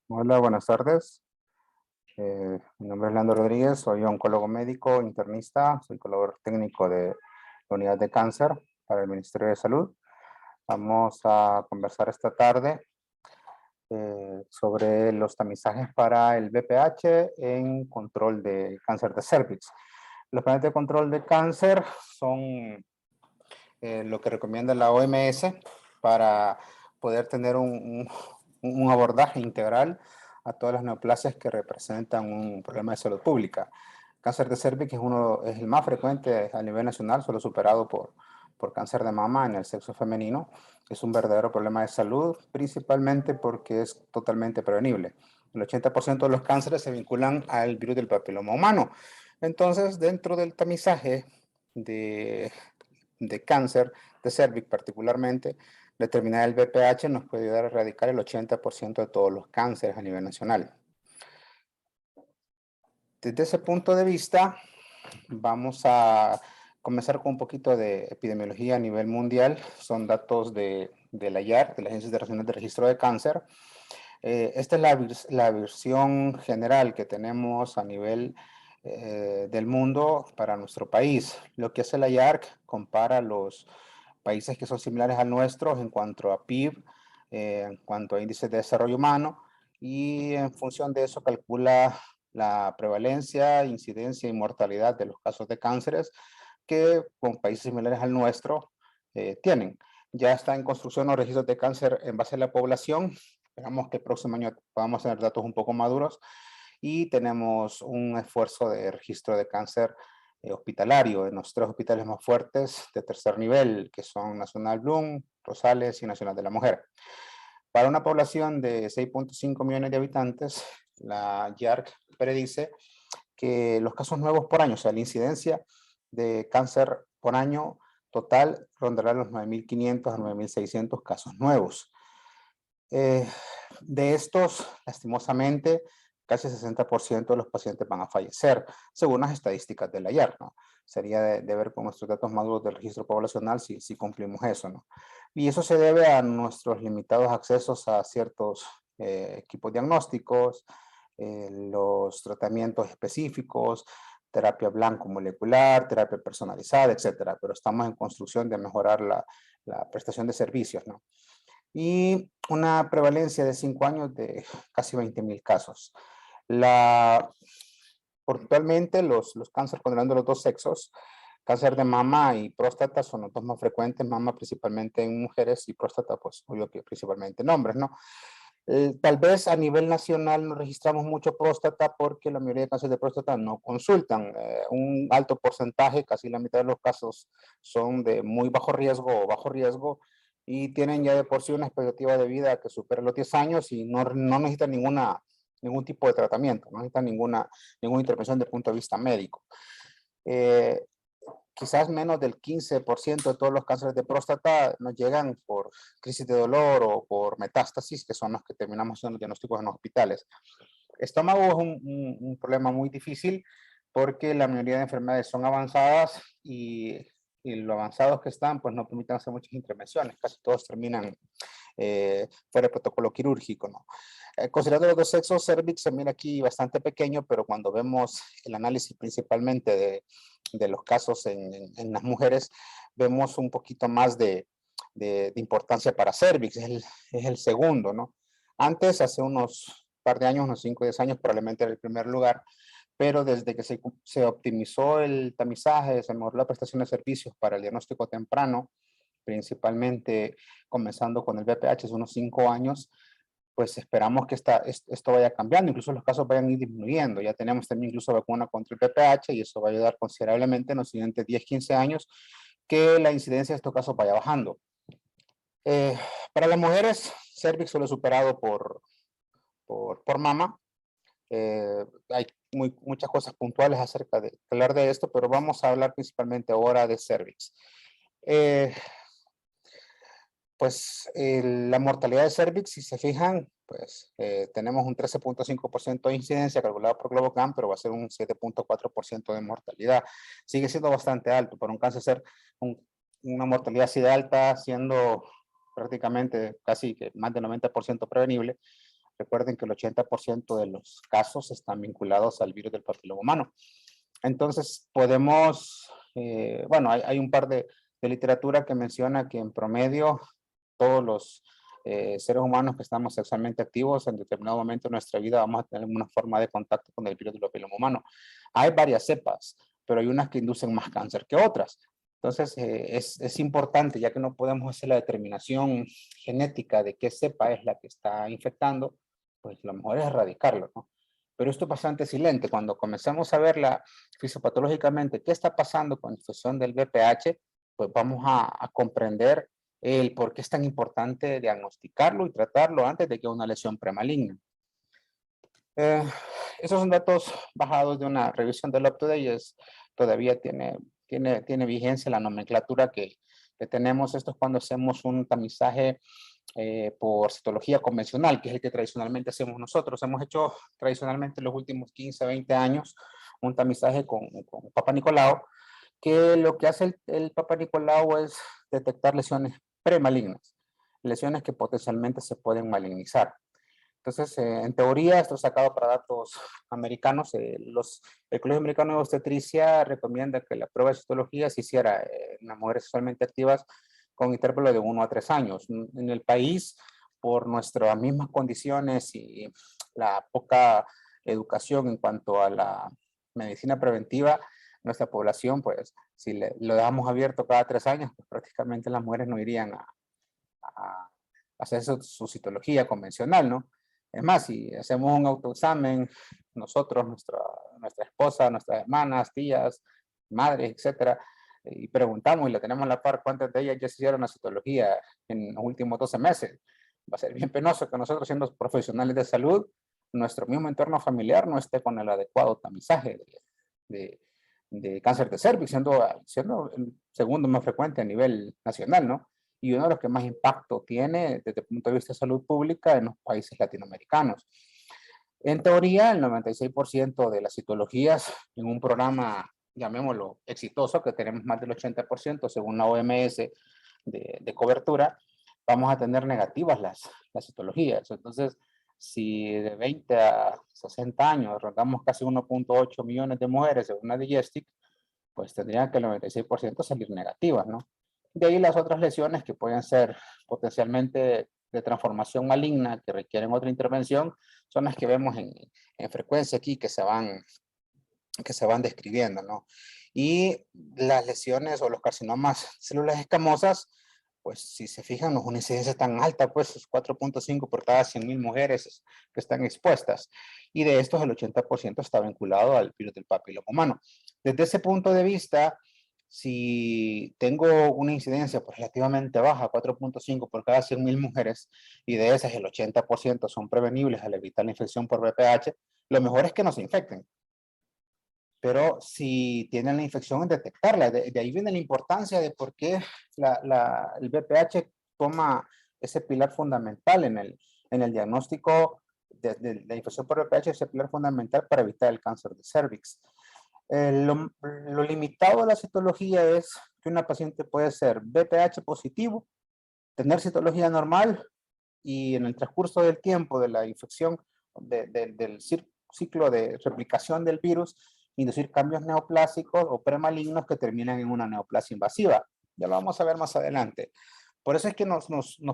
Hola, buenas tardes. Mi nombre es Leandro Rodríguez, soy oncólogo médico, internista, soy colaborador técnico de la unidad de cáncer para el Ministerio de Salud. Vamos a conversar esta tarde sobre los tamizajes para el BPH en control de cáncer de cervix. Los planes de control de cáncer son lo que recomienda la OMS para poder tener un abordaje integral a todas las neoplasias que representan un problema de salud pública. Cáncer de cervix es el más frecuente a nivel nacional, solo superado por cáncer de mama en el sexo femenino. Es un verdadero problema de salud, principalmente porque es totalmente prevenible. El 80% de los cánceres se vinculan al virus del papiloma humano. Entonces, dentro del tamizaje de cáncer de cervix particularmente, determinar el BPH nos puede ayudar a erradicar el 80% de todos los cánceres a nivel nacional. Desde ese punto de vista, vamos a comenzar con un poquito de epidemiología a nivel mundial. Son datos de la IARC, de la Agencia Internacional de Registro de Cáncer. Esta es la versión general que tenemos a nivel del mundo para nuestro país. Lo que hace la IARC compara los países que son similares a nuestros en cuanto a PIB, en cuanto a índices de desarrollo humano, y en función de eso calcula la prevalencia, incidencia y mortalidad de los casos de cánceres que con países similares al nuestro tienen. Ya está en construcción los registros de cáncer en base a la población. Esperamos que el próximo año podamos tener datos un poco maduros y tenemos un esfuerzo de registro de cáncer hospitalario en los 3 hospitales más fuertes de tercer nivel, que son Nacional Bloom, Rosales y Nacional de la Mujer. Para una población de 6.5 millones de habitantes, la YARC predice que los casos nuevos por año, o sea, la incidencia de cáncer por año total rondará los 9.500 a 9.600 casos nuevos. De estos, lastimosamente, casi el 60% de los pacientes van a fallecer, según las estadísticas de la IARC, ¿no? Sería de ver con nuestros datos maduros del registro poblacional si cumplimos eso, ¿no? Y eso se debe a nuestros limitados accesos a ciertos equipos diagnósticos, los tratamientos específicos, terapia blanco-molecular, terapia personalizada, etcétera. Pero estamos en construcción de mejorar la prestación de servicios, ¿no? Y una prevalencia de 5 años de casi 20.000 casos. Actualmente los cánceres controlando los dos sexos, cáncer de mama y próstata son los dos más frecuentes, mama principalmente en mujeres y próstata, pues obvio que principalmente en hombres, ¿no? Tal vez a nivel nacional no registramos mucho próstata porque la mayoría de cánceres de próstata no consultan. Un alto porcentaje, casi la mitad de los casos, son de muy bajo riesgo o bajo riesgo y tienen ya de por sí una expectativa de vida que supera los 10 años y no necesitan ningún tipo de tratamiento, no necesitan ninguna intervención desde el punto de vista médico. Quizás menos del 15% de todos los cánceres de próstata nos llegan por crisis de dolor o por metástasis, que son los que terminamos haciendo diagnósticos en los hospitales. Estómago es un problema muy difícil porque la mayoría de enfermedades son avanzadas y lo avanzados que están, pues no permiten hacer muchas intervenciones. Casi todos terminan fuera de protocolo quirúrgico, ¿no? Considerando los dos sexos, cervix se mira aquí bastante pequeño, pero cuando vemos el análisis principalmente de los casos en las mujeres, vemos un poquito más de importancia para cervix, es el segundo, ¿no? Antes, hace unos par de años, unos 5 o 10 años, probablemente era el primer lugar, pero desde que se optimizó el tamizaje, se mejoró la prestación de servicios para el diagnóstico temprano, principalmente comenzando con el BPH hace unos 5 años, pues esperamos que esto vaya cambiando, incluso los casos vayan a ir disminuyendo. Ya tenemos también incluso vacuna contra el BPH y eso va a ayudar considerablemente en los siguientes 10, 15 años que la incidencia de estos casos vaya bajando. Eh, para las mujeres, cervix solo es superado por mama. Hay muchas cosas puntuales acerca de hablar de esto, pero vamos a hablar principalmente ahora de cervix. Pues la mortalidad de cervix, si se fijan, pues tenemos un 13.5% de incidencia calculada por GloboCam, pero va a ser un 7.4% de mortalidad. Sigue siendo bastante alto para un cáncer ser una mortalidad así de alta, siendo prácticamente casi que más del 90% prevenible. Recuerden que el 80% de los casos están vinculados al virus del papiloma humano. Entonces, podemos, bueno, hay un par de literatura que menciona que en promedio todos los seres humanos que estamos sexualmente activos en determinado momento de nuestra vida vamos a tener una forma de contacto con el virus del papiloma humano. Hay varias cepas, pero hay unas que inducen más cáncer que otras. Entonces, es importante, ya que no podemos hacer la determinación genética de qué cepa es la que está infectando, pues lo mejor es erradicarlo, ¿no? Pero esto es bastante silente. Cuando comenzamos a verla fisiopatológicamente, qué está pasando con la infección del VPH, pues vamos a comprender el por qué es tan importante diagnosticarlo y tratarlo antes de que una lesión premaligna. Esos son datos bajados de una revisión del UpToDate. Todavía tiene vigencia la nomenclatura que tenemos. Esto es cuando hacemos un tamizaje por citología convencional, que es el que tradicionalmente hacemos nosotros. Hemos hecho tradicionalmente en los últimos 15, 20 años un tamizaje con Papa Nicolau, que lo que hace el Papa Nicolau es detectar lesiones premalignas, lesiones que potencialmente se pueden malignizar. Entonces, en teoría, esto es sacado para datos americanos. El Colegio Americano de Obstetricia recomienda que la prueba de citología se hiciera en las mujeres sexualmente activas con intervalo de 1 a 3 años. En el país, por nuestras mismas condiciones y la poca educación en cuanto a la medicina preventiva, nuestra población, pues, si lo dejamos abierto cada 3 años, pues prácticamente las mujeres no irían a hacer su citología convencional, ¿no? Es más, si hacemos un autoexamen, nosotros, nuestra esposa, nuestras hermanas, tías, madres, etcétera, y preguntamos y le tenemos a la par cuántas de ellas ya se hicieron la citología en los últimos 12 meses, va a ser bien penoso que nosotros, siendo profesionales de salud, nuestro mismo entorno familiar no esté con el adecuado tamizaje de cáncer de cervix, siendo el segundo más frecuente a nivel nacional, ¿no? Y uno de los que más impacto tiene desde el punto de vista de salud pública en los países latinoamericanos. En teoría, el 96% de las citologías en un programa, llamémoslo exitoso, que tenemos más del 80% según la OMS de cobertura, vamos a tener negativas las citologías. Entonces, si de 20 a 60 años rondamos casi 1.8 millones de mujeres según la Digestic, pues tendrían que el 96% salir negativas, ¿no? De ahí las otras lesiones que pueden ser potencialmente de transformación maligna, que requieren otra intervención, son las que vemos en frecuencia aquí, que se van describiendo, ¿no? Y las lesiones o los carcinomas de células escamosas, pues si se fijan, no es una incidencia tan alta, pues es 4.5 por cada 100,000 mujeres que están expuestas. Y de estos, el 80% está vinculado al virus del papiloma humano. Desde ese punto de vista, si tengo una incidencia pues, relativamente baja, 4.5 por cada 100,000 mujeres, y de esas el 80% son prevenibles al evitar la infección por VPH, lo mejor es que no se infecten. Pero si tienen la infección, en detectarla. De ahí viene la importancia de por qué el VPH toma ese pilar fundamental en el diagnóstico de la infección por VPH, ese pilar fundamental para evitar el cáncer de cervix. Lo limitado de la citología es que una paciente puede ser VPH positivo, tener citología normal y en el transcurso del tiempo de la infección del ciclo de replicación del virus, inducir cambios neoplásicos o premalignos que terminan en una neoplasia invasiva. Ya lo vamos a ver más adelante. Por eso es que nos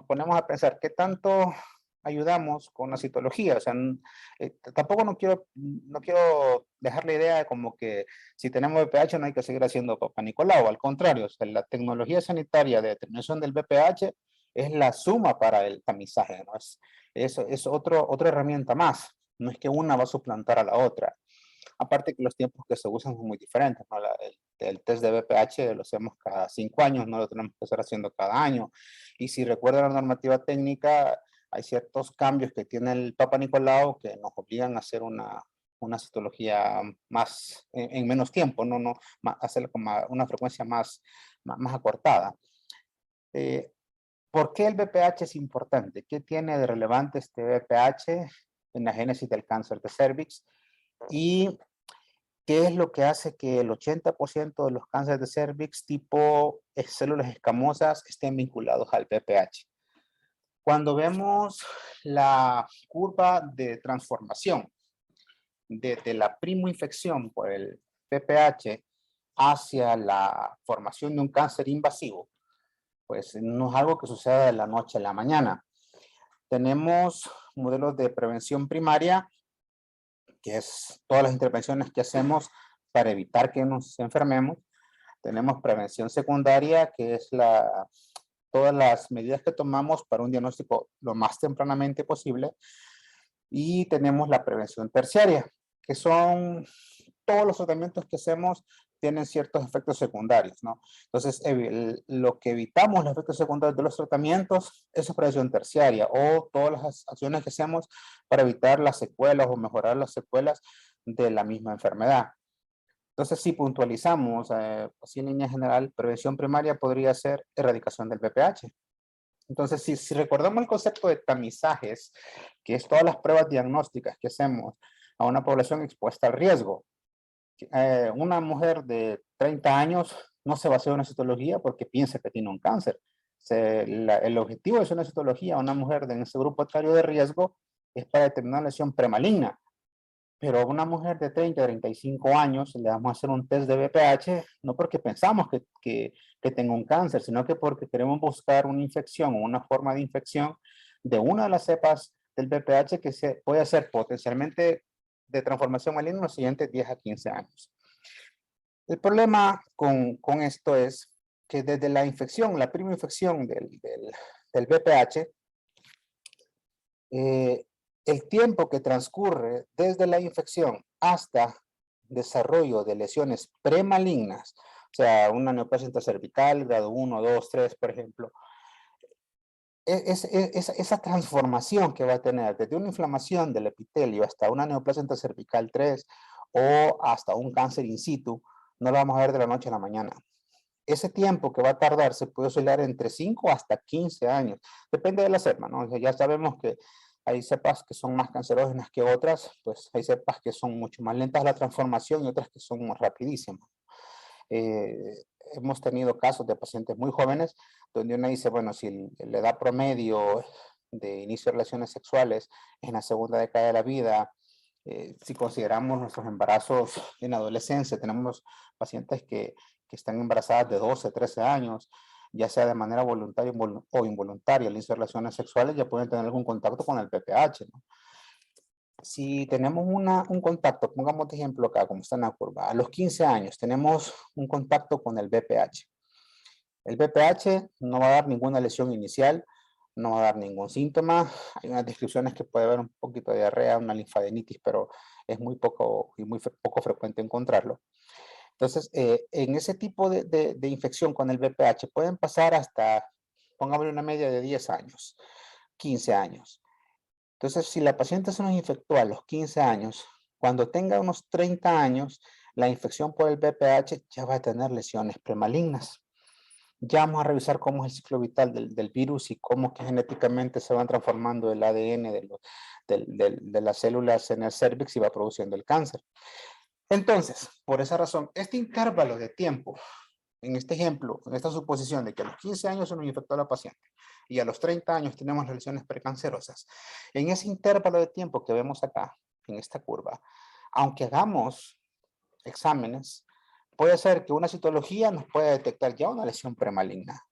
ponemos a pensar qué tanto ayudamos con la citología. O sea, tampoco no quiero dejar la idea de como que si tenemos VPH no hay que seguir haciendo Papa Nicolau. Al contrario, o sea, la tecnología sanitaria de determinación del VPH es la suma para el tamizaje, ¿no? Es otra herramienta más. No es que una va a suplantar a la otra. Aparte que los tiempos que se usan son muy diferentes, ¿no? El test de VPH lo hacemos cada 5 años, no lo tenemos que estar haciendo cada año. Y si recuerdan la normativa técnica, hay ciertos cambios que tiene el Papa Nicolau que nos obligan a hacer una citología más, en menos tiempo, no hacerla con una frecuencia más acortada. ¿Por qué el VPH es importante? ¿Qué tiene de relevante este VPH en la génesis del cáncer de cervix? Y ¿qué es lo que hace que el 80% de los cánceres de cervix tipo células escamosas estén vinculados al VPH? Cuando vemos la curva de transformación desde la primoinfección por el VPH hacia la formación de un cáncer invasivo, pues no es algo que suceda de la noche a la mañana. Tenemos modelos de prevención primaria, que es todas las intervenciones que hacemos para evitar que nos enfermemos. Tenemos prevención secundaria, que es todas las medidas que tomamos para un diagnóstico lo más tempranamente posible. Y tenemos la prevención terciaria, que son todos los tratamientos que hacemos tienen ciertos efectos secundarios, ¿no? Entonces, lo que evitamos los efectos secundarios de los tratamientos, eso es prevención terciaria, o todas las acciones que hacemos para evitar las secuelas o mejorar las secuelas de la misma enfermedad. Entonces, si puntualizamos, así en línea general, prevención primaria podría ser erradicación del VPH. Entonces, si recordamos el concepto de tamizajes, que es todas las pruebas diagnósticas que hacemos a una población expuesta al riesgo, una mujer de 30 años no se va a hacer una citología porque piensa que tiene un cáncer. El objetivo de hacer una citología a una mujer en ese grupo etario de riesgo es para determinar una lesión premaligna. Pero a una mujer de 30 a 35 años le vamos a hacer un test de VPH, no porque pensamos que tenga un cáncer, sino que porque queremos buscar una infección o una forma de infección de una de las cepas del VPH que puede ser potencialmente de transformación maligna en los siguientes 10 a 15 años. El problema con esto es que desde la infección, la primera infección del VPH, el tiempo que transcurre desde la infección hasta desarrollo de lesiones premalignas, o sea, una neoplasia intercervical, grado 1, 2, 3, por ejemplo, esa transformación que va a tener desde una inflamación del epitelio hasta una neoplasia intercervical 3 o hasta un cáncer in situ, no lo vamos a ver de la noche a la mañana. Ese tiempo que va a tardar se puede oscilar entre 5 hasta 15 años. Depende de la cepa, ¿no? O sea, ya sabemos que hay cepas que son más cancerógenas que otras, pues hay cepas que son mucho más lentas la transformación y otras que son más rapidísimas. Hemos tenido casos de pacientes muy jóvenes donde uno dice, bueno, si la edad promedio de inicio de relaciones sexuales en la segunda década de la vida, si consideramos nuestros embarazos en adolescencia, tenemos pacientes que están embarazadas de 12, 13 años, ya sea de manera voluntaria o involuntaria, al inicio de relaciones sexuales, ya pueden tener algún contacto con el VPH, ¿no? Si tenemos un contacto, pongamos de ejemplo acá, como está en la curva, a los 15 años tenemos un contacto con el VPH. El VPH no va a dar ninguna lesión inicial, no va a dar ningún síntoma. Hay unas descripciones que puede haber un poquito de diarrea, una linfadenitis, pero es muy poco frecuente encontrarlo. Entonces, en ese tipo de infección con el VPH pueden pasar hasta, pongámosle una media de 10 años, 15 años. Entonces, si la paciente se nos infectó a los 15 años, cuando tenga unos 30 años, la infección por el VPH ya va a tener lesiones premalignas. Ya vamos a revisar cómo es el ciclo vital del virus y cómo que genéticamente se van transformando el ADN de las células en el cervix y va produciendo el cáncer. Entonces, por esa razón, este intervalo de tiempo, en este ejemplo, en esta suposición de que a los 15 años se nos infectó a la paciente y a los 30 años tenemos lesiones precancerosas, en ese intervalo de tiempo que vemos acá, en esta curva, aunque hagamos exámenes, puede ser que una citología nos pueda detectar ya una lesión premaligna.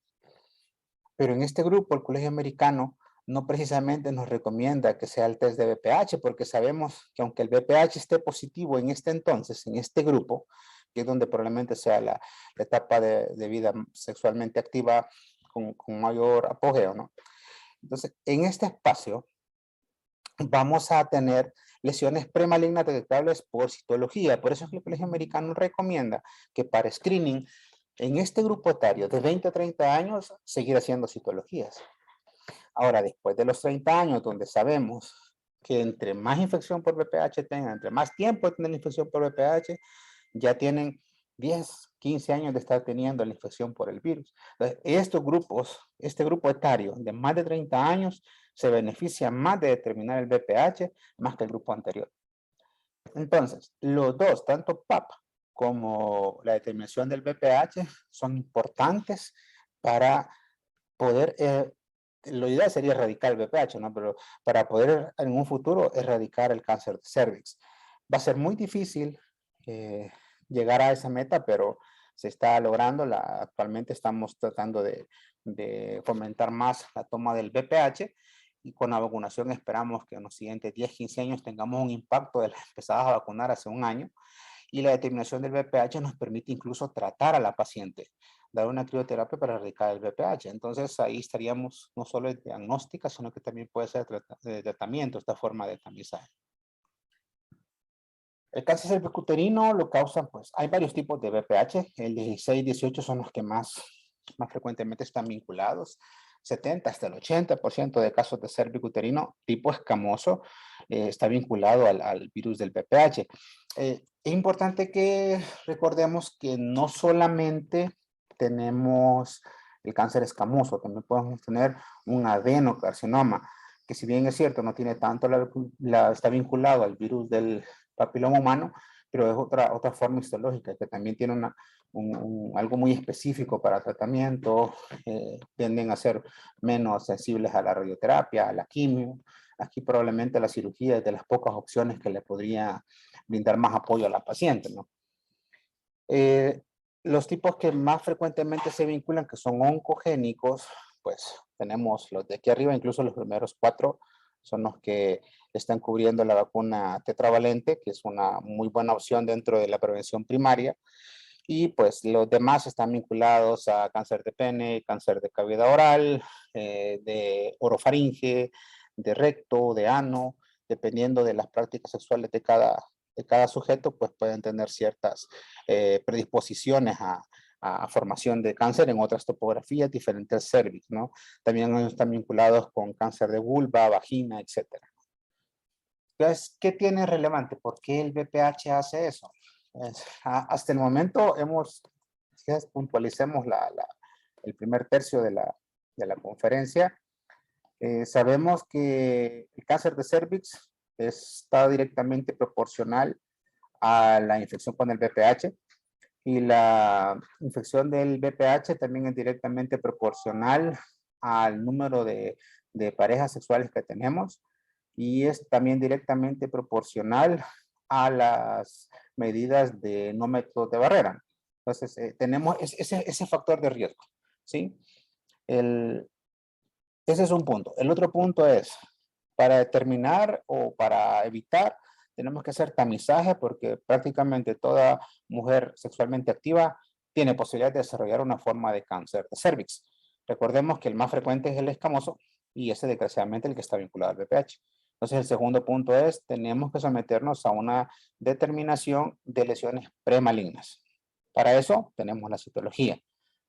Pero en este grupo, el Colegio Americano no precisamente nos recomienda que sea el test de VPH, porque sabemos que aunque el VPH esté positivo en este entonces, en este grupo, que es donde probablemente sea la etapa de vida sexualmente activa con mayor apogeo, ¿no? Entonces, en este espacio vamos a tener lesiones premalignas detectables por citología. Por eso es que el Colegio Americano recomienda que para screening en este grupo etario de 20 a 30 años seguir haciendo citologías. Ahora, después de los 30 años, donde sabemos que entre más infección por VPH tengan, entre más tiempo tienen la infección por VPH, ya tienen 10, 15 años de estar teniendo la infección por el virus. Entonces, estos grupos, este grupo etario de más de 30 años se beneficia más de determinar el VPH más que el grupo anterior. Entonces, los dos, tanto PAP como la determinación del VPH, son importantes para poder lo ideal sería erradicar el BPH, ¿no? Pero para poder en un futuro erradicar el cáncer de cervix. Va a ser muy difícil llegar a esa meta, pero se está logrando. Actualmente estamos tratando de fomentar más la toma del BPH y con la vacunación esperamos que en los siguientes 10, 15 años tengamos un impacto de las empezadas a vacunar hace un año y la determinación del BPH nos permite incluso tratar a la paciente, dar una crioterapia para erradicar el BPH. Entonces ahí estaríamos no solo en diagnóstica, sino que también puede ser de tratamiento, esta forma de tamizaje. El cáncer cervicuterino lo causan, pues, hay varios tipos de BPH. El 16 y 18 son los que más frecuentemente están vinculados. 70 hasta el 80% de casos de cervicuterino tipo escamoso está vinculado al virus del BPH. Es importante que recordemos que no solamente tenemos el cáncer escamoso, también podemos tener un adenocarcinoma, que si bien es cierto, no tiene tanto está vinculado al virus del papiloma humano, pero es otra forma histológica que también tiene algo muy específico para tratamiento, tienden a ser menos sensibles a la radioterapia, a la quimio. Aquí probablemente la cirugía es de las pocas opciones que le podría brindar más apoyo a la paciente, ¿no? Los tipos que más frecuentemente se vinculan, que son oncogénicos, pues tenemos los de aquí arriba, incluso los primeros 4 son los que están cubriendo la vacuna tetravalente, que es una muy buena opción dentro de la prevención primaria. Y pues los demás están vinculados a cáncer de pene, cáncer de cavidad oral, de orofaringe, de recto, de ano, dependiendo de las prácticas sexuales de cada sujeto, pues pueden tener ciertas predisposiciones a formación de cáncer en otras topografías diferentes al cervix, ¿no? También están vinculados con cáncer de vulva, vagina, etc. Entonces, ¿qué tiene relevante? ¿Por qué el BPH hace eso? Pues, hasta el momento puntualicemos el primer tercio de la conferencia. Sabemos que el cáncer de cervix está directamente proporcional a la infección con el BPH y la infección del BPH también es directamente proporcional al número de parejas sexuales que tenemos y es también directamente proporcional a las medidas de no métodos de barrera. Entonces, tenemos ese factor de riesgo, ¿sí? Ese es un punto. El otro punto es, para determinar o para evitar, tenemos que hacer tamizaje porque prácticamente toda mujer sexualmente activa tiene posibilidad de desarrollar una forma de cáncer de cervix. Recordemos que el más frecuente es el escamoso y ese desgraciadamente el que está vinculado al BPH. Entonces el segundo punto es, tenemos que someternos a una determinación de lesiones premalignas. Para eso tenemos la citología,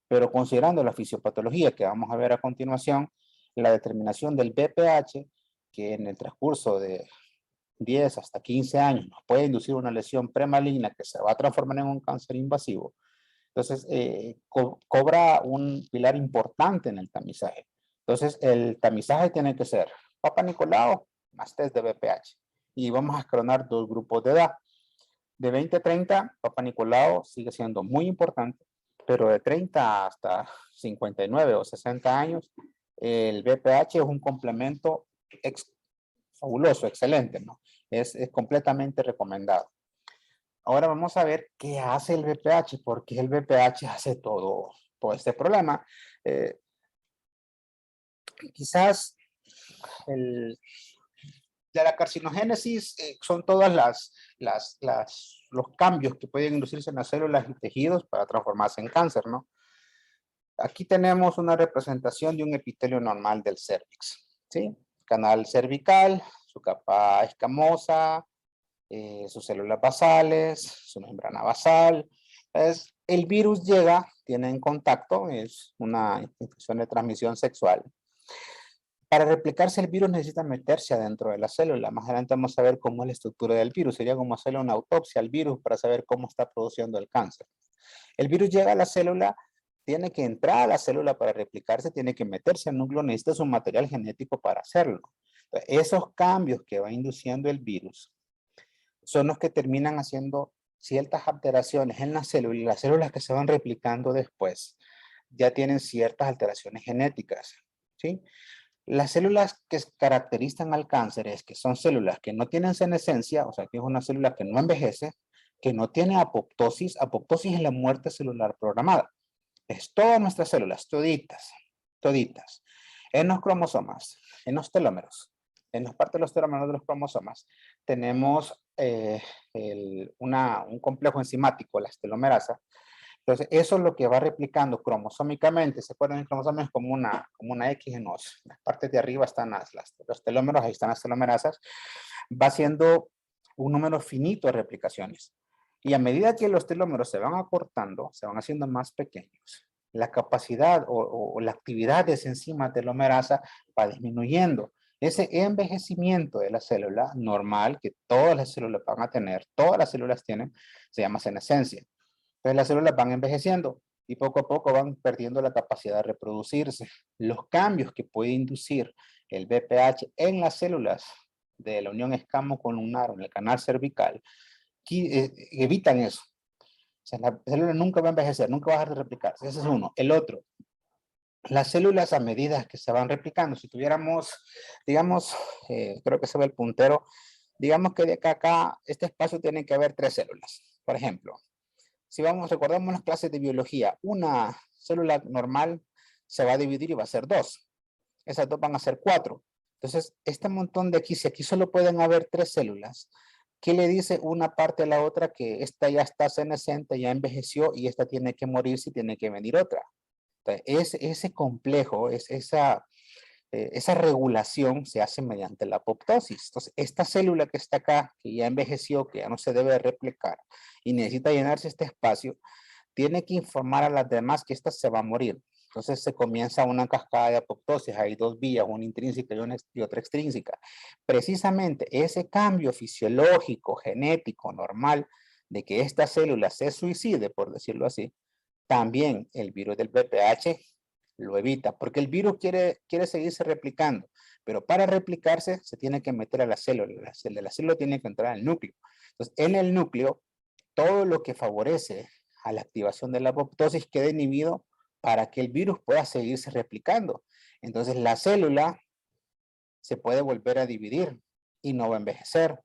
pero considerando la fisiopatología que vamos a ver a continuación, la determinación del BPH, que en el transcurso de 10 hasta 15 años nos puede inducir una lesión premaligna que se va a transformar en un cáncer invasivo. Entonces, cobra un pilar importante en el tamizaje. Entonces, el tamizaje tiene que ser Papa Nicolau más test de BPH. Y vamos a escalonar 2 grupos de edad. De 20 a 30, Papa Nicolau sigue siendo muy importante, pero de 30 hasta 59 o 60 años, el BPH es un complemento fabuloso, excelente, ¿no? Es completamente recomendado. Ahora vamos a ver qué hace el BPH, porque el BPH hace todo este problema. Quizás de la carcinogénesis son todas los cambios que pueden inducirse en las células y tejidos para transformarse en cáncer, ¿no? Aquí tenemos una representación de un epitelio normal del cervix, ¿sí? Canal cervical, su capa escamosa, sus células basales, su membrana basal. El virus llega, tiene en contacto, es una infección de transmisión sexual. Para replicarse el virus necesita meterse adentro de la célula. Más adelante vamos a ver cómo es la estructura del virus. Sería como hacerle una autopsia al virus para saber cómo está produciendo el cáncer. El virus llega a la célula, tiene que entrar a la célula para replicarse, tiene que meterse al núcleo, necesita su material genético para hacerlo. Esos cambios que va induciendo el virus son los que terminan haciendo ciertas alteraciones en la célula y las células que se van replicando después ya tienen ciertas alteraciones genéticas, ¿sí? Las células que caracterizan al cáncer es que son células que no tienen senescencia, o sea, que es una célula que no envejece, que no tiene apoptosis. Apoptosis es la muerte celular programada. Es todas nuestras células, toditas, toditas. En los cromosomas, en los telómeros, en las partes de los telómeros de los cromosomas, tenemos un complejo enzimático, la telomerasa. Entonces, eso es lo que va replicando cromosómicamente. ¿Se acuerdan? El cromosoma es como una X en las partes de arriba están los telómeros, ahí están las telomerasas. Va haciendo un número finito de replicaciones. Y a medida que los telómeros se van acortando, se van haciendo más pequeños, la capacidad o la actividad de esa enzima telomerasa va disminuyendo. Ese envejecimiento de la célula normal, que todas las células van a tener, todas las células tienen, se llama senescencia. Entonces las células van envejeciendo y poco a poco van perdiendo la capacidad de reproducirse. Los cambios que puede inducir el BPH en las células de la unión escamo-columnar en el canal cervical evitan eso. O sea, la célula nunca va a envejecer, nunca va a dejar de replicarse. Ese es uno. El otro, las células a medida que se van replicando, si tuviéramos, digamos, creo que se ve el puntero, digamos que de acá a acá, este espacio tiene que haber 3 células. Por ejemplo, si recordamos las clases de biología, una célula normal se va a dividir y va a ser 2. Esas 2 van a ser 4. Entonces, este montón de aquí, si aquí solo pueden haber 3 células, ¿qué le dice una parte a la otra? Que esta ya está senescente, ya envejeció y esta tiene que morir si tiene que venir otra. Entonces, ese complejo, esa regulación se hace mediante la apoptosis. Entonces, esta célula que está acá, que ya envejeció, que ya no se debe replicar y necesita llenarse este espacio, tiene que informar a las demás que esta se va a morir. Entonces se comienza una cascada de apoptosis. Hay 2 vías, una intrínseca y otra extrínseca. Precisamente ese cambio fisiológico, genético, normal, de que esta célula se suicide, por decirlo así, también el virus del VPH lo evita, porque el virus quiere seguirse replicando, pero para replicarse se tiene que meter a la célula. La célula tiene que entrar al núcleo. Entonces, en el núcleo, todo lo que favorece a la activación de la apoptosis queda inhibido para que el virus pueda seguirse replicando. Entonces la célula se puede volver a dividir y no va a envejecer.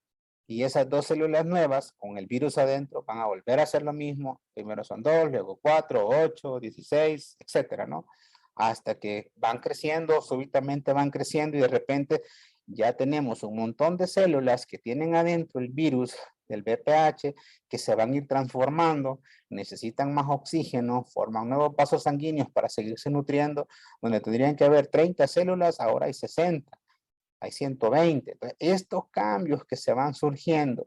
Y esas 2 células nuevas con el virus adentro van a volver a hacer lo mismo. Primero son 2, luego 4, 8, 16, etcétera, ¿no? Hasta que van creciendo, súbitamente van creciendo y de repente ya tenemos un montón de células que tienen adentro el virus del VPH que se van a ir transformando, necesitan más oxígeno, forman nuevos vasos sanguíneos para seguirse nutriendo, donde tendrían que haber 30 células, ahora hay 60, hay 120. Entonces, estos cambios que se van surgiendo,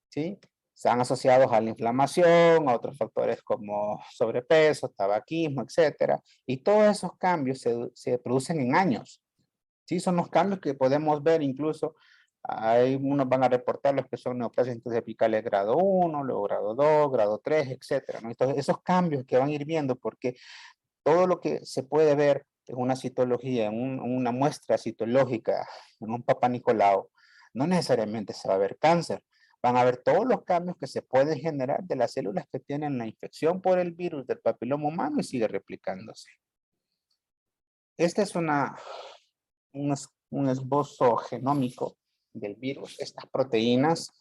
¿sí? Están asociados a la inflamación, a otros factores como sobrepeso, tabaquismo, etcétera. Y todos esos cambios se producen en años. Sí, son los cambios que podemos ver incluso. Hay unos van a reportar los que son neoplasias apicales grado 1, luego grado 2, grado 3, etcétera, ¿no? Entonces, esos cambios que van a ir viendo, porque todo lo que se puede ver en una citología, en una muestra citológica, en un Papá Nicolau, no necesariamente se va a ver cáncer. Van a ver todos los cambios que se pueden generar de las células que tienen la infección por el virus del papiloma humano y sigue replicándose. Este es un esbozo genómico del virus. Estas proteínas,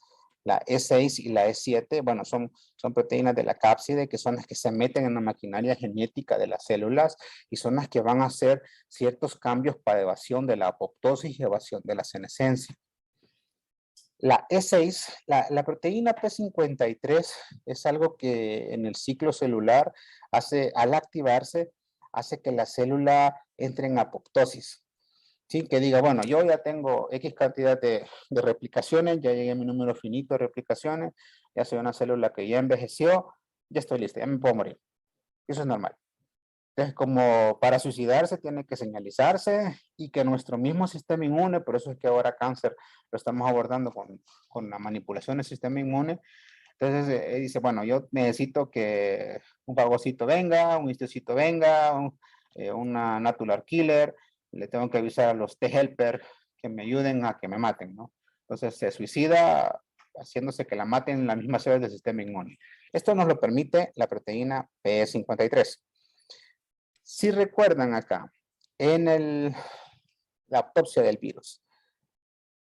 la E6 y la E7, bueno, son proteínas de la cápside que son las que se meten en la maquinaria genética de las células y son las que van a hacer ciertos cambios para evasión de la apoptosis y evasión de la senescencia. La E6, la proteína P53 es algo que en el ciclo celular al activarse, hace que la célula entre en apoptosis. Sí, que diga, bueno, yo ya tengo X cantidad de replicaciones, ya llegué a mi número finito de replicaciones, ya soy una célula que ya envejeció, ya estoy lista, ya me puedo morir. Eso es normal. Entonces, como para suicidarse tiene que señalizarse y que nuestro mismo sistema inmune, por eso es que ahora cáncer lo estamos abordando con la manipulación del sistema inmune. Entonces, dice, bueno, yo necesito que un fagocito venga, un histocito venga, una natural killer, le tengo que avisar a los T-helper que me ayuden a que me maten, ¿no? Entonces se suicida haciéndose que la maten las mismas células del sistema inmune. Esto nos lo permite la proteína P53. Si recuerdan acá, en el la autopsia del virus.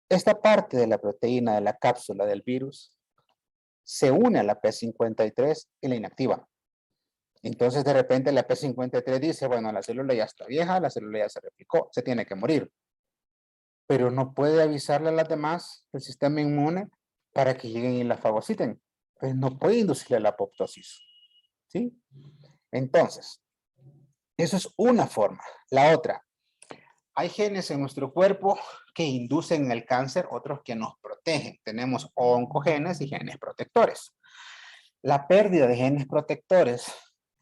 Esta parte de la proteína de la cápsula del virus se une a la P53 y la inactiva. Entonces, de repente, la P53 dice, bueno, la célula ya está vieja, la célula ya se replicó, se tiene que morir. Pero no puede avisarle a las demás del sistema inmune para que lleguen y la fagociten. Pues no puede inducirle la apoptosis. ¿Sí? Entonces, eso es una forma. La otra, hay genes en nuestro cuerpo que inducen el cáncer, otros que nos protegen. Tenemos oncogenes y genes protectores. La pérdida de genes protectores,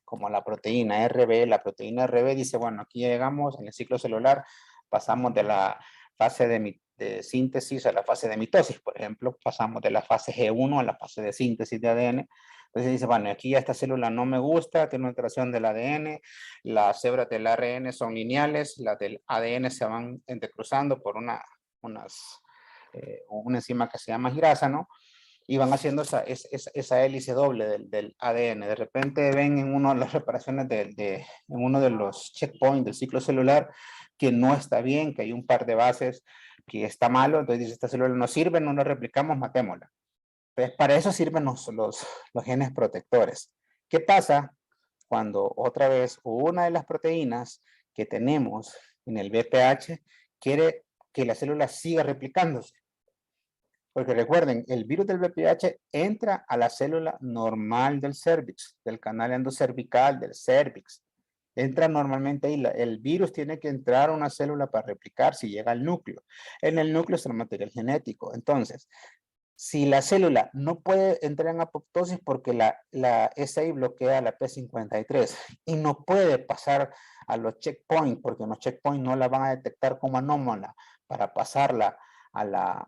como la proteína RB dice, bueno, aquí llegamos en el ciclo celular, pasamos de la fase de síntesis a la fase de mitosis, por ejemplo, pasamos de la fase G1 a la fase de síntesis de ADN. Entonces dice, bueno, aquí esta célula no me gusta, tiene una alteración del ADN, las hebras del ARN son lineales, las del ADN se van entrecruzando por una enzima que se llama girasa, ¿no? Y van haciendo esa hélice doble del ADN. De repente ven en una de las reparaciones en uno de los checkpoints del ciclo celular que no está bien, que hay un par de bases que está malo, entonces dice, esta célula no sirve, no la replicamos, matémosla. Entonces, para eso sirven los genes protectores. ¿Qué pasa cuando otra vez una de las proteínas que tenemos en el BPH quiere que la célula siga replicándose? Porque recuerden, el virus del VPH entra a la célula normal del cervix, del canal endocervical, del cervix. Entra normalmente ahí. El virus tiene que entrar a una célula para replicar si llega al núcleo. En el núcleo está el material genético. Entonces, si la célula no puede entrar en apoptosis porque la SI bloquea la P53 y no puede pasar a los checkpoints porque los checkpoints no la van a detectar como anómala para pasarla a la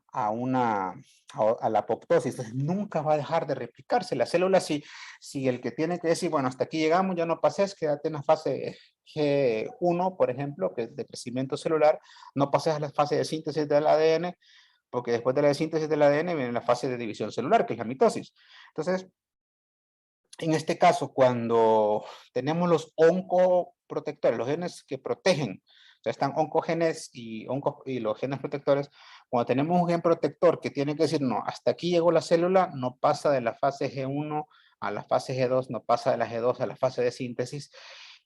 apoptosis, entonces nunca va a dejar de replicarse. La célula, si el que tiene que decir, bueno, hasta aquí llegamos, ya no pases, quédate en la fase G1, por ejemplo, que es de crecimiento celular, no pases a la fase de síntesis del ADN, porque después de la síntesis del ADN viene la fase de división celular, que es la mitosis. Entonces, en este caso, cuando tenemos los oncoprotectores, los genes que protegen, o sea, están oncogenes y los genes protectores, cuando tenemos un gen protector que tiene que decir, no, hasta aquí llegó la célula, no pasa de la fase G1 a la fase G2, no pasa de la G2 a la fase de síntesis,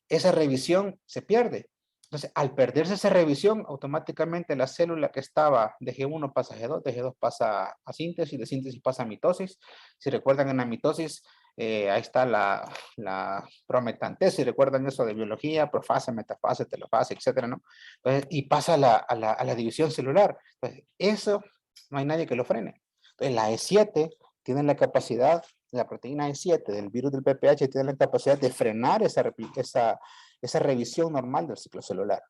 esa revisión se pierde. Entonces, al perderse esa revisión, automáticamente la célula que estaba de G1 pasa a G2, de G2 pasa a síntesis, de síntesis pasa a mitosis. Si recuerdan en la mitosis, ahí está la prometantez, si recuerdan eso de biología, profase, metafase, telofase, etcétera, ¿no? Entonces, y pasa a la división celular. Entonces, eso no hay nadie que lo frene. Entonces, la E7 tiene la capacidad, la proteína E7 del virus del VPH tiene la capacidad de frenar esa revisión normal del ciclo celular.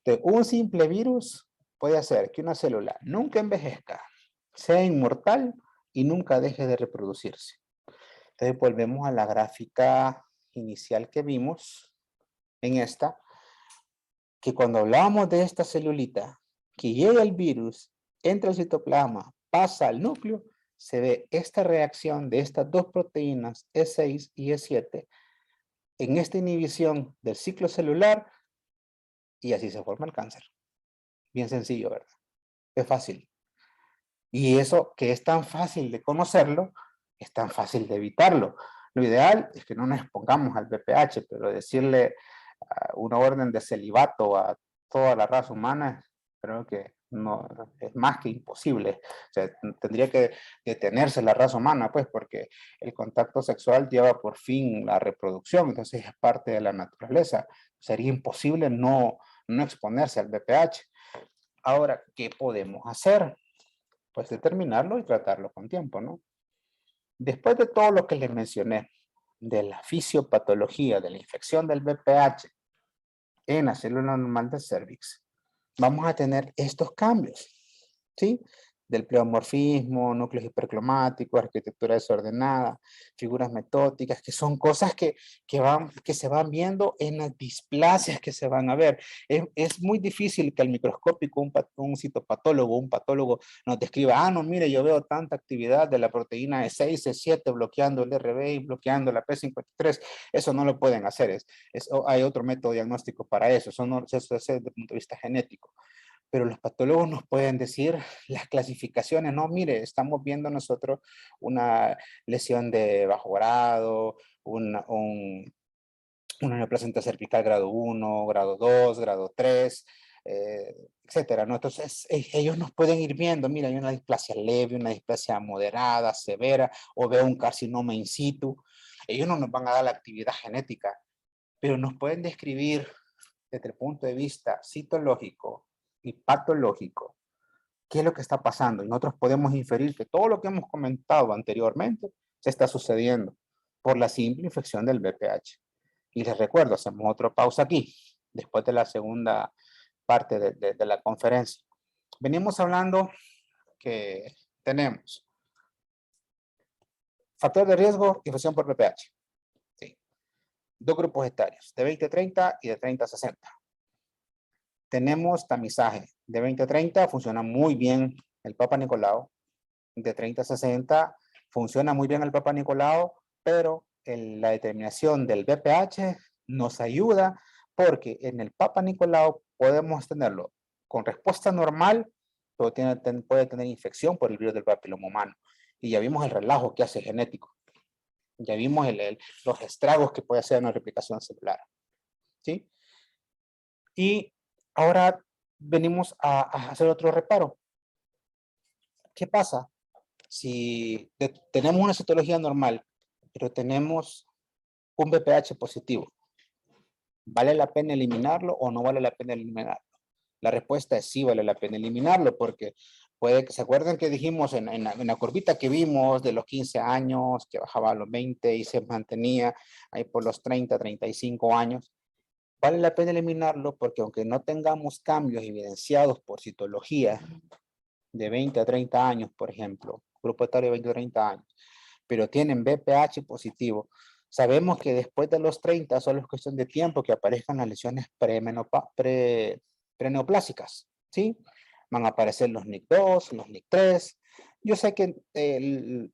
Entonces, un simple virus puede hacer que una célula nunca envejezca, sea inmortal y nunca deje de reproducirse. Entonces, volvemos a la gráfica inicial que vimos en esta, que cuando hablábamos de esta celulita, que llega el virus, entra al citoplasma, pasa al núcleo, se ve esta reacción de estas dos proteínas, E6 y E7, en esta inhibición del ciclo celular, y así se forma el cáncer. Bien sencillo, ¿verdad? Es fácil. Y eso que es tan fácil de conocerlo, es tan fácil de evitarlo. Lo ideal es que no nos expongamos al VPH, pero decirle una orden de celibato a toda la raza humana, creo que no es más que imposible. O sea, tendría que detenerse la raza humana, pues, porque el contacto sexual lleva por fin la reproducción, entonces es parte de la naturaleza. Sería imposible no exponerse al VPH. Ahora, ¿qué podemos hacer? Pues determinarlo y tratarlo con tiempo, ¿no? Después de todo lo que les mencioné, de la fisiopatología, de la infección del VPH en la célula normal del cervix, vamos a tener estos cambios, ¿sí? Del pleomorfismo, núcleos hipercromáticos, arquitectura desordenada, figuras metódicas, que son cosas que se van viendo en las displasias que se van a ver. Es muy difícil que al microscópico un citopatólogo, un patólogo nos describa, no, mire, yo veo tanta actividad de la proteína E6, E7 bloqueando el RB y bloqueando la P53. Eso no lo pueden hacer. Hay otro método diagnóstico para eso. Eso es desde el punto de vista genético. pero los patólogos nos pueden decir las clasificaciones, no, mire, estamos viendo nosotros una lesión de bajo grado, una neoplasia cervical grado 1, grado 2, grado 3, etcétera, ¿no? Entonces, ellos nos pueden ir viendo, mira, hay una displasia leve, una displasia moderada, severa, o veo un carcinoma in situ. Ellos no nos van a dar la actividad genética, pero nos pueden describir desde el punto de vista citológico y patológico qué es lo que está pasando. Y nosotros podemos inferir que todo lo que hemos comentado anteriormente se está sucediendo por la simple infección del VPH. Y les recuerdo, hacemos otra pausa aquí, después de la segunda parte de la conferencia. Venimos hablando que tenemos factor de riesgo, infección por VPH. Sí. Dos grupos etarios, de 20 a 30 y de 30 a 60. Tenemos tamizaje. De 20 a 30 funciona muy bien el Papa Nicolau. De 30 a 60 funciona muy bien el Papa Nicolau, pero la determinación del VPH nos ayuda porque en el Papa Nicolau podemos tenerlo con respuesta normal, pero puede tener infección por el virus del papiloma humano. Y ya vimos el relajo que hace genético. Ya vimos los estragos que puede hacer en la replicación celular. ¿Sí? Y ahora venimos a hacer otro reparo. ¿Qué pasa si tenemos una citología normal, pero tenemos un VPH positivo? ¿Vale la pena eliminarlo o no vale la pena eliminarlo? La respuesta es sí, vale la pena eliminarlo, porque puede que se acuerden que dijimos en la curvita que vimos de los 15 años, que bajaba a los 20 y se mantenía ahí por los 30, 35 años. Vale la pena eliminarlo porque aunque no tengamos cambios evidenciados por citología de 20 a 30 años, por ejemplo, grupo etario de 20 a 30 años, pero tienen VPH positivo, sabemos que después de los 30 solo es cuestión de tiempo que aparezcan las lesiones preneoplásicas, ¿sí? Van a aparecer los NIC2, los NIC3. Yo sé que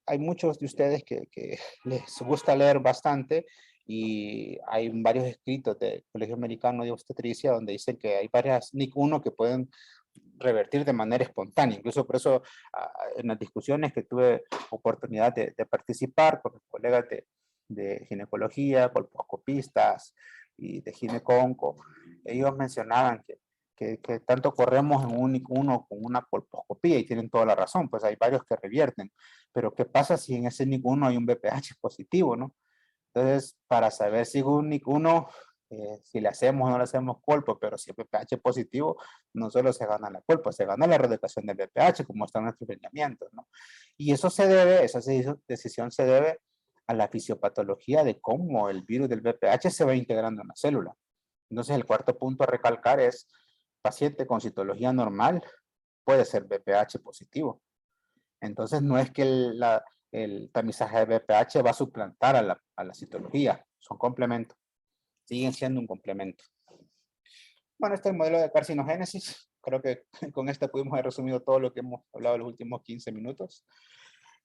hay muchos de ustedes que les gusta leer bastante y hay varios escritos del Colegio Americano de Obstetricia donde dicen que hay varias NIC1 que pueden revertir de manera espontánea. Incluso por eso en las discusiones que tuve oportunidad de participar con los colegas de ginecología, colposcopistas y de gineconco, ellos mencionaban que tanto corremos en un NIC1 con una colposcopía y tienen toda la razón, pues hay varios que revierten, pero ¿qué pasa si en ese NIC1 hay un VPH positivo, no? Entonces, para saber si un NIC1, si le hacemos o no le hacemos colpo, pero si es VPH positivo, no solo se gana la colpo, se gana la erradicación del VPH, como están nuestros lineamientos, ¿no? Y eso se debe, esa decisión se debe a la fisiopatología de cómo el virus del VPH se va integrando en la célula. Entonces, el cuarto punto a recalcar es, paciente con citología normal puede ser VPH positivo. Entonces, no es que el tamizaje de VPH va a suplantar a la citología, son complementos, siguen siendo un complemento. Bueno, este es el modelo de carcinogénesis. Creo que con este pudimos haber resumido todo lo que hemos hablado en los últimos 15 minutos.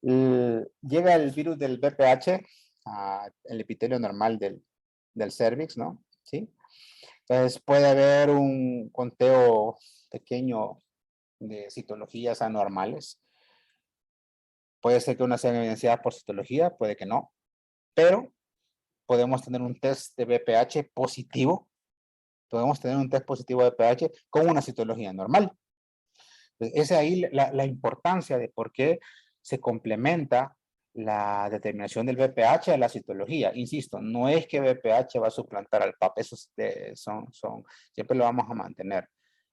Llega el virus del VPH al epitelio normal del cervix, ¿no? ¿Sí? Entonces puede haber un conteo pequeño de citologías anormales. Puede ser que una sea evidenciada por citología, puede que no, pero podemos tener un test de VPH positivo. Podemos tener un test positivo de VPH con una citología normal. Entonces, esa es ahí la importancia de por qué se complementa la determinación del VPH a la citología. Insisto, no es que VPH va a suplantar al PAP, eso siempre lo vamos a mantener.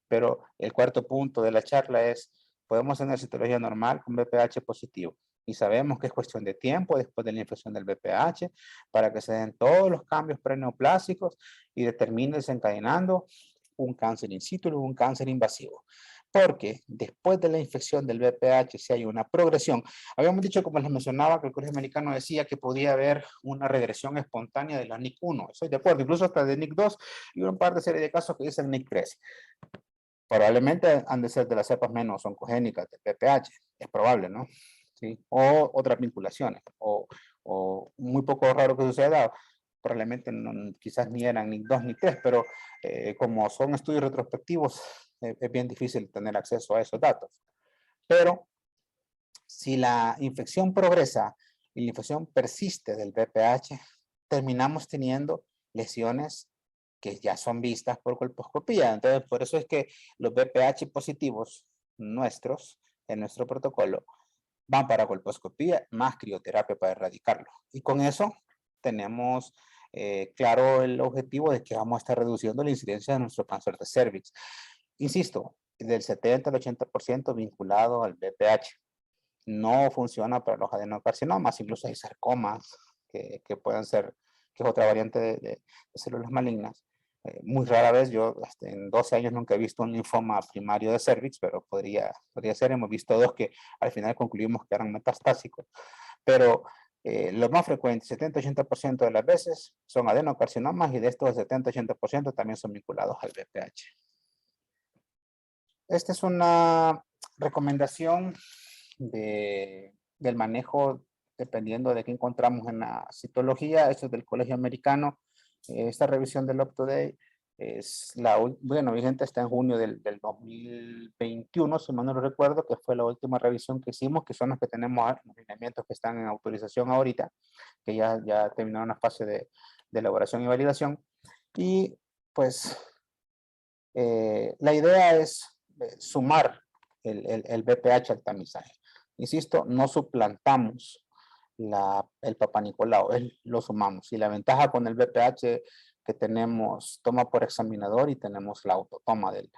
Pero el cuarto punto de la charla es, podemos tener citología normal con VPH positivo. Y sabemos que es cuestión de tiempo después de la infección del VPH para que se den todos los cambios preneoplásicos y determine desencadenando un cáncer in situ o un cáncer invasivo. Porque después de la infección del VPH, si hay una progresión, habíamos dicho, como les mencionaba, que el Colegio Americano decía que podía haber una regresión espontánea de la NIC1. Estoy de acuerdo, incluso hasta de NIC2 y un par de serie de casos que dicen NIC3. Probablemente han de ser de las cepas menos oncogénicas del VPH, es probable, ¿no? ¿Sí? O otras vinculaciones, o muy poco raro que suceda, probablemente no, quizás ni eran ni 2 ni 3, pero como son estudios retrospectivos, es bien difícil tener acceso a esos datos. Pero si la infección progresa y la infección persiste del VPH, terminamos teniendo lesiones que ya son vistas por colposcopía. Entonces, por eso es que los VPH positivos nuestros, en nuestro protocolo, van para colposcopía más crioterapia para erradicarlo. Y con eso tenemos claro el objetivo de que vamos a estar reduciendo la incidencia de nuestro cáncer de cervix. Insisto, del 70 al 80% vinculado al VPH. No funciona para los adenocarcinomas, incluso hay sarcomas que pueden ser, que es otra variante de células malignas. Muy rara vez, yo hasta en 12 años nunca he visto un linfoma primario de cervix, pero podría ser. Hemos visto dos que al final concluimos que eran metastásicos. Pero lo más frecuente, 70-80% de las veces, son adenocarcinomas y de estos 70-80% también son vinculados al VPH. Esta es una recomendación del manejo dependiendo de qué encontramos en la citología. Esto es del Colegio Americano. Esta revisión del UpToDate es vigente está en junio del 2021, si mal no lo recuerdo, que fue la última revisión que hicimos, que son los que tenemos los lineamientos que están en autorización ahorita, que ya terminaron la fase de elaboración y validación. Y pues la idea es sumar el VPH al tamizaje. Insisto, no suplantamos el Papá Nicolau, lo sumamos. Y la ventaja con el VPH que tenemos toma por examinador y tenemos la autotoma del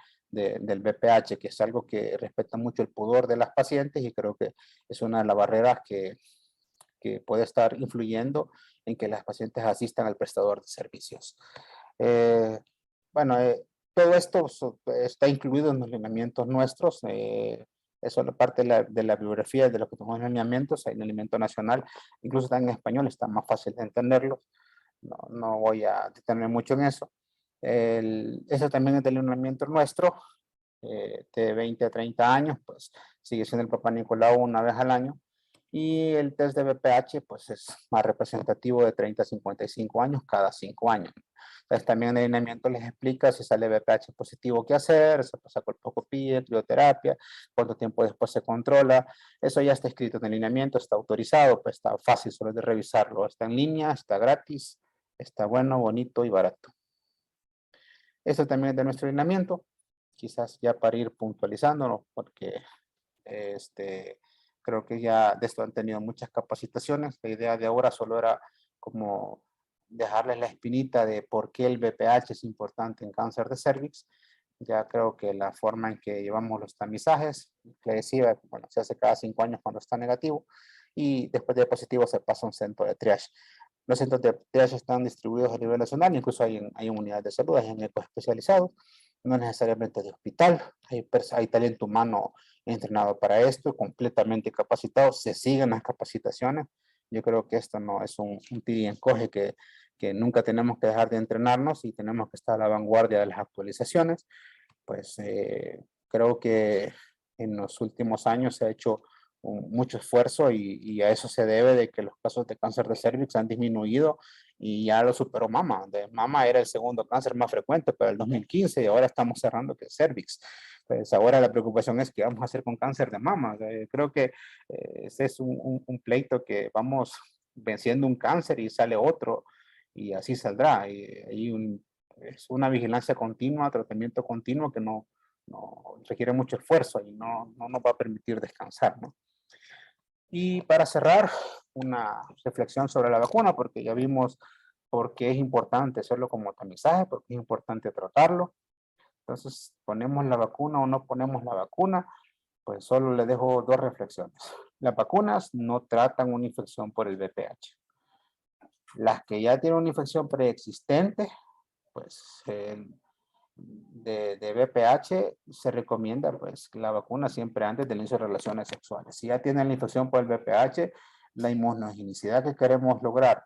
VPH, que es algo que respeta mucho el pudor de las pacientes y creo que es una de las barreras que puede estar influyendo en que las pacientes asistan al prestador de servicios. Todo esto está incluido en los lineamientos nuestros. Eso es parte de la bibliografía de lo que tenemos en lineamientos. Hay un lineamiento nacional, incluso está en español, está más fácil de entenderlo. No voy a detenerme mucho en eso. Eso también es del lineamiento nuestro, de 20 a 30 años, pues sigue siendo el Papá Nicolau una vez al año. Y el test de VPH, pues es más representativo de 30 a 55 años cada 5 años. Entonces también el lineamiento les explica si sale VPH positivo qué hacer, se pasa colposcopía, crioterapia, cuánto tiempo después se controla. Eso ya está escrito en el lineamiento, está autorizado, pues está fácil solo de revisarlo. Está en línea, está gratis, está bueno, bonito y barato. Esto también es de nuestro lineamiento, quizás ya para ir puntualizándolo, porque creo que ya de esto han tenido muchas capacitaciones. La idea de ahora solo era como dejarles la espinita de por qué el VPH es importante en cáncer de cervix. Ya creo que la forma en que llevamos los tamizajes, que decía, bueno, se hace cada 5 años cuando está negativo y después de positivo se pasa a un centro de triage. Los centros de triage están distribuidos a nivel nacional, incluso hay unidades de salud, hay en eco especializados, no necesariamente de hospital, hay talento humano entrenado para esto, completamente capacitado, se siguen las capacitaciones. Yo creo que esto no es un tira y encoge que nunca tenemos que dejar de entrenarnos y tenemos que estar a la vanguardia de las actualizaciones. Pues creo que en los últimos años se ha hecho mucho esfuerzo y a eso se debe de que los casos de cáncer de cervix han disminuido y ya lo superó mama. De mama era el segundo cáncer más frecuente para el 2015 y ahora estamos cerrando que es cervix. Pues ahora la preocupación es qué vamos a hacer con cáncer de mama. Creo que ese es un pleito que vamos venciendo un cáncer y sale otro y así saldrá. Es una vigilancia continua, tratamiento continuo que no requiere mucho esfuerzo y no nos va a permitir descansar, ¿no? Y para cerrar, una reflexión sobre la vacuna, porque ya vimos por qué es importante hacerlo como tamizaje, por qué es importante tratarlo. Entonces, ¿ponemos la vacuna o no ponemos la vacuna? Pues solo le dejo 2 reflexiones. Las vacunas no tratan una infección por el VPH. Las que ya tienen una infección preexistente, pues de VPH se recomienda pues la vacuna siempre antes del inicio de relaciones sexuales. Si ya tienen la infección por el VPH, la inmunogenicidad que queremos lograr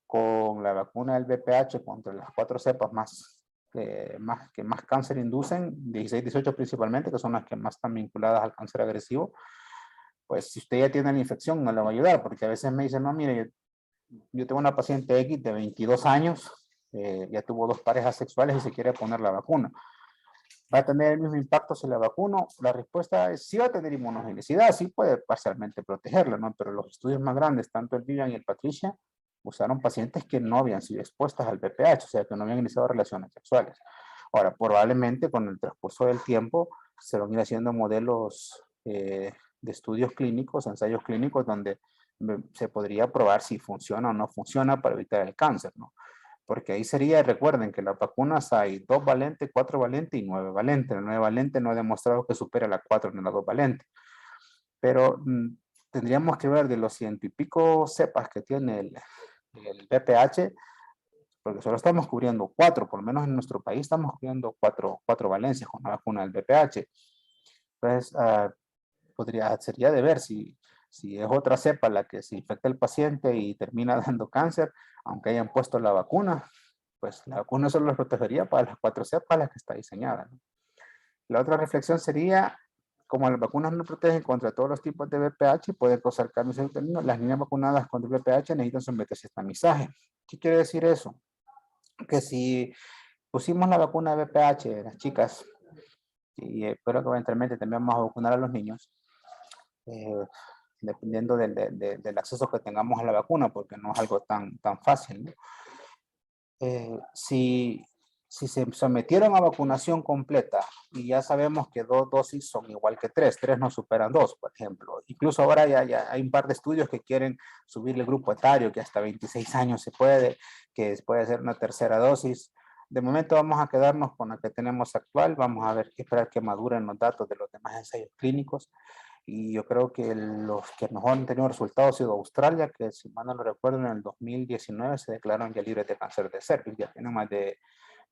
con la vacuna del VPH contra las 4 cepas que más cáncer inducen, 16, 18 principalmente, que son las que más están vinculadas al cáncer agresivo, pues si usted ya tiene la infección no le va a ayudar, porque a veces me dicen, no, mire, yo tengo una paciente X de 22 años, ya tuvo 2 parejas sexuales y se quiere poner la vacuna. ¿Va a tener el mismo impacto si la vacuno? La respuesta es sí va a tener inmunogenicidad, sí puede parcialmente protegerla, ¿no? Pero los estudios más grandes, tanto el Vivian y el Patricia, usaron pacientes que no habían sido expuestas al VPH, o sea, que no habían iniciado relaciones sexuales. Ahora, probablemente con el transcurso del tiempo se van a ir haciendo modelos de estudios clínicos, ensayos clínicos, donde se podría probar si funciona o no funciona para evitar el cáncer, ¿no? Porque ahí sería, recuerden que las vacunas hay 2 valentes, 4 valentes y 9 valentes. La 9 valente no ha demostrado que supere la 4 ni la 2 valente. Pero tendríamos que ver de los 100 y pico cepas que tiene el VPH, porque solo estamos cubriendo 4, por lo menos en nuestro país estamos cubriendo 4 valencias con la vacuna del VPH. Entonces, sería de ver si es otra cepa la que se infecta el paciente y termina dando cáncer, aunque hayan puesto la vacuna, pues la vacuna solo los protegería para las 4 cepas las que está diseñada, ¿no? La otra reflexión sería, como las vacunas no protegen contra todos los tipos de VPH, pueden causar cambios en el término, las niñas vacunadas contra el VPH necesitan someterse a tamizaje. ¿Qué quiere decir eso? Que si pusimos la vacuna de VPH en las chicas, y espero que eventualmente también vamos a vacunar a los niños, dependiendo del acceso que tengamos a la vacuna, porque no es algo tan fácil, ¿no? Si se sometieron a vacunación completa y ya sabemos que 2 dosis son igual que 3 no superan 2, por ejemplo. Incluso ahora ya hay un par de estudios que quieren subir el grupo etario, que hasta 26 años se puede, que puede ser una tercera dosis. De momento vamos a quedarnos con la que tenemos actual, vamos a ver, esperar que maduren los datos de los demás ensayos clínicos. Y yo creo que los que mejor han tenido resultados ha sido Australia, que si mal no lo recuerdo, en el 2019 se declararon ya libres de cáncer de cervix, ya tienen más de,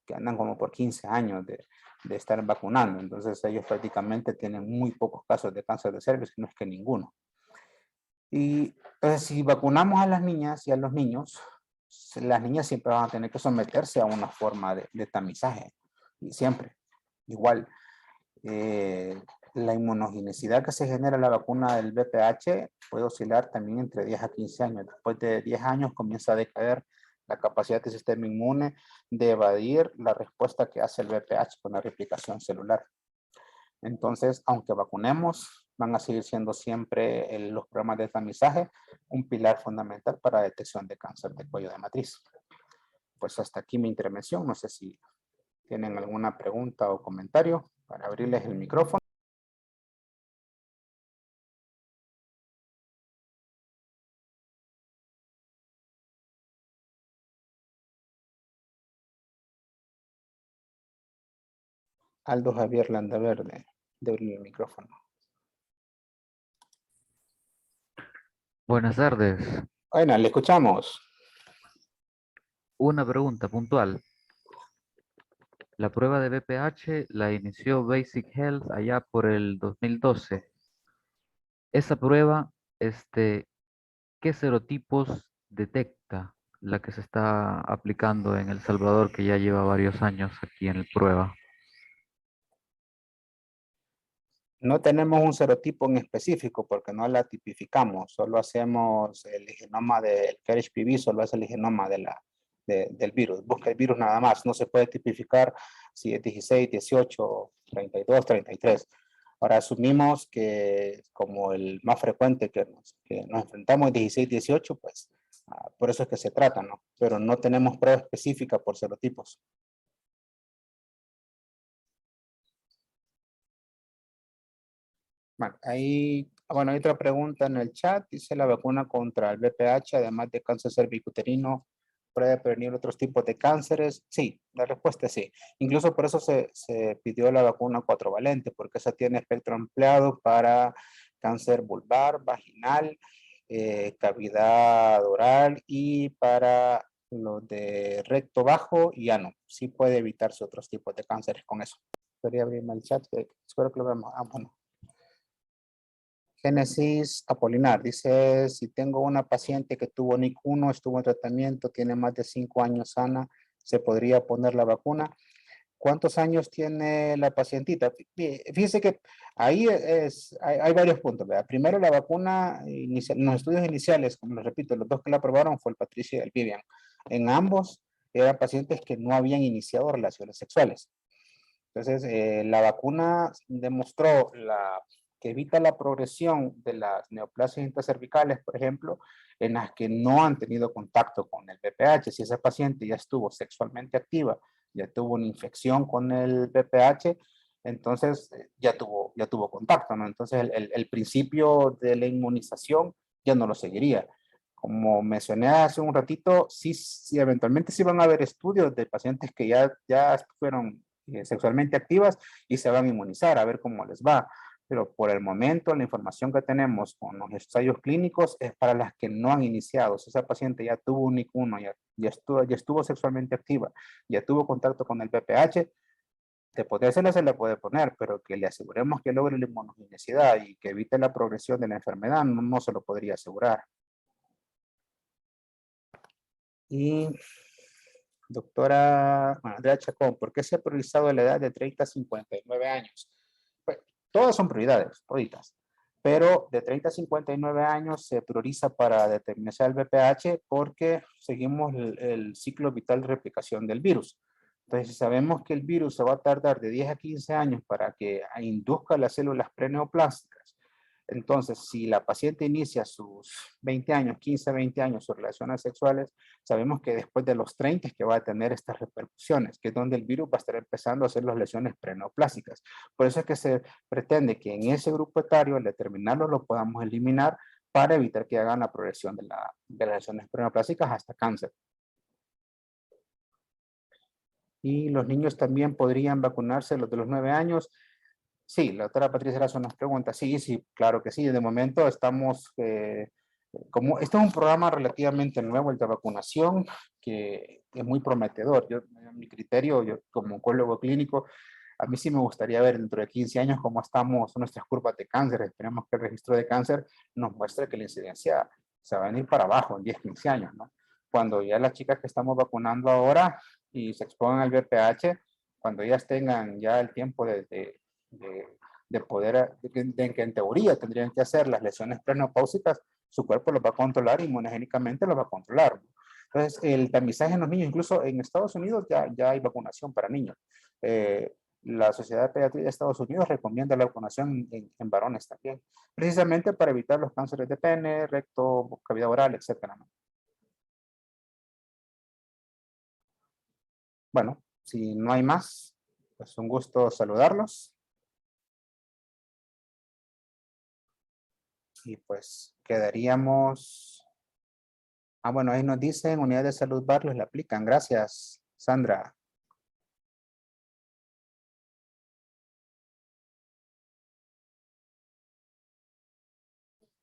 que andan como por 15 años de estar vacunando. Entonces ellos prácticamente tienen muy pocos casos de cáncer de cervix, no es que ninguno. Y entonces si vacunamos a las niñas y a los niños, las niñas siempre van a tener que someterse a una forma de tamizaje, y siempre, igual. La inmunogenicidad que se genera en la vacuna del VPH puede oscilar también entre 10 a 15 años. Después de 10 años comienza a decaer la capacidad del sistema inmune de evadir la respuesta que hace el VPH con la replicación celular. Entonces, aunque vacunemos, van a seguir siendo siempre los programas de tamizaje un pilar fundamental para la detección de cáncer de cuello de matriz. Pues hasta aquí mi intervención. No sé si tienen alguna pregunta o comentario para abrirles el micrófono. Aldo Javier Landaverde, de abrir el micrófono. Buenas tardes. Bueno, le escuchamos. Una pregunta puntual. La prueba de BPH la inició Basic Health allá por el 2012. Esa prueba, ¿qué serotipos detecta la que se está aplicando en El Salvador, que ya lleva varios años aquí en el prueba? No tenemos un serotipo en específico porque no la tipificamos, solo hacemos el genoma del HPV, solo es el genoma del virus. Busca el virus nada más, no se puede tipificar si es 16, 18, 32, 33. Ahora asumimos que como el más frecuente que nos enfrentamos es 16, 18, pues por eso es que se trata, ¿no? Pero no tenemos prueba específica por serotipos. Bueno, hay otra pregunta en el chat. Dice, ¿la vacuna contra el VPH, además de cáncer cervicuterino, puede prevenir otros tipos de cánceres? Sí, la respuesta es sí. Incluso por eso se pidió la vacuna cuatrovalente, porque esa tiene espectro ampliado para cáncer vulvar, vaginal, cavidad oral y para los de recto bajo y ano. Sí puede evitarse otros tipos de cánceres con eso. Podría abrirme el chat, espero que lo veamos. Bueno. Génesis Apolinar dice, si tengo una paciente que tuvo NIC1, estuvo en tratamiento, tiene más de 5 años sana, ¿se podría poner la vacuna? ¿Cuántos años tiene la pacientita? Fíjese que ahí hay varios puntos, ¿verdad? Primero, la vacuna, en los estudios iniciales, como les repito, los dos que la aprobaron fue el Patricia y el Vivian. En ambos eran pacientes que no habían iniciado relaciones sexuales. Entonces, la vacuna demostró que evita la progresión de las neoplasias intracervicales, por ejemplo, en las que no han tenido contacto con el VPH. Si esa paciente ya estuvo sexualmente activa, ya tuvo una infección con el VPH, entonces ya tuvo contacto, ¿no? Entonces, el principio de la inmunización ya no lo seguiría. Como mencioné hace un ratito, sí, eventualmente sí van a haber estudios de pacientes que ya fueron sexualmente activas y se van a inmunizar a ver cómo les va. Pero por el momento la información que tenemos con los ensayos clínicos es para las que no han iniciado. Si esa paciente ya tuvo un IC1, ya estuvo sexualmente activa, ya tuvo contacto con el VPH, de ponérsela se le puede poner, pero que le aseguremos que logre la inmunogenicidad y que evite la progresión de la enfermedad, no se lo podría asegurar. Y doctora Andrea Chacón, ¿por qué se ha priorizado la edad de 30 a 59 años? Pues, todas son prioridades, toditas. Pero de 30 a 59 años se prioriza para determinar el VPH porque seguimos el ciclo vital de replicación del virus. Entonces, si sabemos que el virus se va a tardar de 10 a 15 años para que induzca las células preneoplásticas, entonces, si la paciente inicia sus 20 años, 15, 20 años, sus relaciones sexuales, sabemos que después de los 30 es que va a tener estas repercusiones, que es donde el virus va a estar empezando a hacer las lesiones preneoplásticas. Por eso es que se pretende que en ese grupo etario, al determinarlo, lo podamos eliminar para evitar que hagan la progresión de las lesiones preneoplásticas hasta cáncer. Y los niños también podrían vacunarse los de los 9 años. Sí, la doctora Patricia Erazo nos pregunta. Sí, sí, claro que sí. De momento estamos, como este es un programa relativamente nuevo, el de vacunación, que es muy prometedor. Yo, en mi criterio, yo como oncólogo clínico, a mí sí me gustaría ver dentro de 15 años cómo estamos nuestras curvas de cáncer. Esperemos que el registro de cáncer nos muestre que la incidencia se va a venir para abajo en 10, 15 años, ¿no? Cuando ya las chicas que estamos vacunando ahora y se expongan al VPH, cuando ellas tengan ya el tiempo de poder, de que en teoría tendrían que hacer las lesiones premenopáusicas, su cuerpo los va a controlar, inmunogénicamente los va a controlar. Entonces, el tamizaje en los niños, incluso en Estados Unidos ya hay vacunación para niños. La Sociedad de Pediatría de Estados Unidos recomienda la vacunación en varones también, precisamente para evitar los cánceres de pene, recto, cavidad oral, etcétera, ¿no? Bueno, si no hay más, pues un gusto saludarlos. Y pues quedaríamos... Ah, bueno, ahí nos dicen, Unidad de Salud Barrios le aplican. Gracias, Sandra.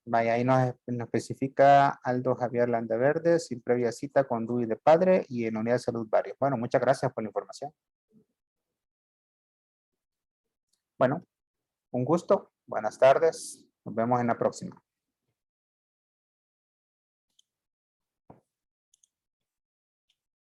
Vaya, ahí nos especifica Aldo Javier Landaverde, sin previa cita con DUI de padre y en Unidad de Salud Barrios. Bueno, muchas gracias por la información. Bueno, un gusto. Buenas tardes. Nos vemos en la próxima.